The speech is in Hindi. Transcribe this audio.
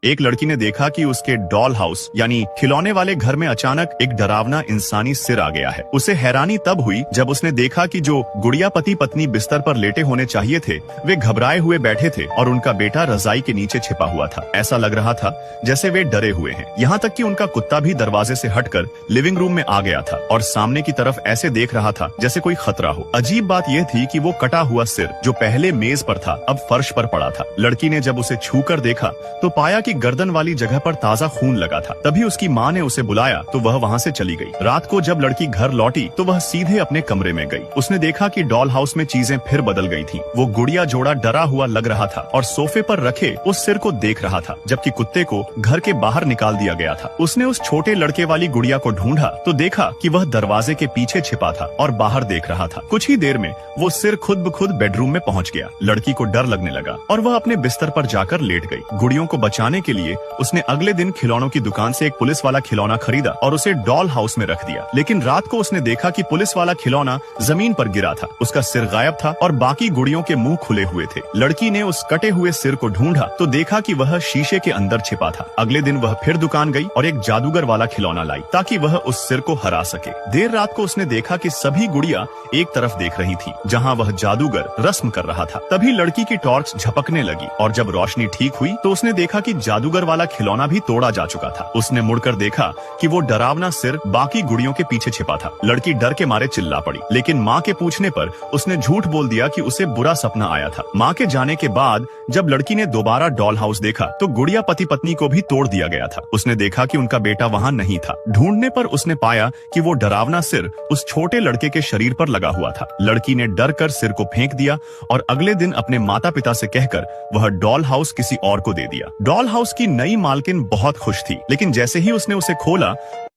एक लड़की ने देखा कि उसके डॉल हाउस यानी खिलौने वाले घर में अचानक एक डरावना इंसानी सिर आ गया है। उसे हैरानी तब हुई जब उसने देखा कि जो गुड़िया पति पत्नी बिस्तर पर लेटे होने चाहिए थे वे घबराए हुए बैठे थे और उनका बेटा रजाई के नीचे छिपा हुआ था। ऐसा लग रहा था जैसे वे डरे हुए हैं। यहाँ तक कि उनका कुत्ता भी दरवाजे से हटकर लिविंग रूम में आ गया था और सामने की तरफ ऐसे देख रहा था जैसे कोई खतरा हो। अजीब बात यह थी कि वो कटा हुआ सिर जो पहले मेज पर था अब फर्श पर पड़ा था। लड़की ने जब उसे छूकर देखा तो पाया कि गर्दन वाली जगह पर ताजा खून लगा था। तभी उसकी माँ ने उसे बुलाया तो वह वहाँ से चली गई। रात को जब लड़की घर लौटी तो वह सीधे अपने कमरे में गई। उसने देखा कि डॉल हाउस में चीजें फिर बदल गई थीं। वो गुड़िया जोड़ा डरा हुआ लग रहा था और सोफे पर रखे उस सिर को देख रहा था, जबकि कुत्ते को घर के बाहर निकाल दिया गया था। उसने उस छोटे लड़के वाली गुड़िया को ढूंढा तो देखा कि वह दरवाजे के पीछे छिपा था और बाहर देख रहा था। कुछ ही देर में वो सिर खुद ब खुद बेडरूम में पहुंच गया। लड़की को डर लगने लगा और वह अपने बिस्तर पर जाकर लेट गई। गुड़ियों को बचाने के लिए उसने अगले दिन खिलौनों की दुकान से एक पुलिस वाला खिलौना खरीदा और उसे डॉल हाउस में रख दिया। लेकिन रात को उसने देखा कि पुलिस वाला खिलौना जमीन पर गिरा था। उसका सिर गायब था और बाकी गुड़ियों के मुंह खुले हुए थे। लड़की ने उस कटे हुए सिर को ढूंढा तो देखा कि वह शीशे के अंदर छिपा था। अगले दिन वह फिर दुकान गई और एक जादूगर वाला खिलौना लाई ताकि वह उस सिर को हरा सके। देर रात को उसने देखा कि सभी गुड़िया एक तरफ देख रही थी जहाँ वह जादूगर रस्म कर रहा था। तभी लड़की की टॉर्च झपकने लगी और जब रोशनी ठीक हुई तो उसने देखा कि जादूगर वाला खिलौना भी तोड़ा जा चुका था। उसने मुड़कर देखा कि वो डरावना सिर बाकी गुड़ियों के पीछे छिपा था। लड़की डर के मारे चिल्ला पड़ी, लेकिन माँ के पूछने पर उसने झूठ बोल दिया कि उसे बुरा सपना आया था। माँ के जाने के बाद जब लड़की ने दोबारा डॉल हाउस देखा तो गुड़िया पति पत्नी को भी तोड़ दिया गया था। उसने देखा कि उनका बेटा वहाँ नहीं था। ढूंढने पर उसने पाया कि वो डरावना सिर उस छोटे लड़के के शरीर पर लगा हुआ था। लड़की ने डर कर सिर को फेंक दिया और अगले दिन अपने माता पिता से कहकर वह डॉल हाउस किसी और को दे दिया। डॉल हाउस की नई मालकिन बहुत खुश थी, लेकिन जैसे ही उसने उसे खोला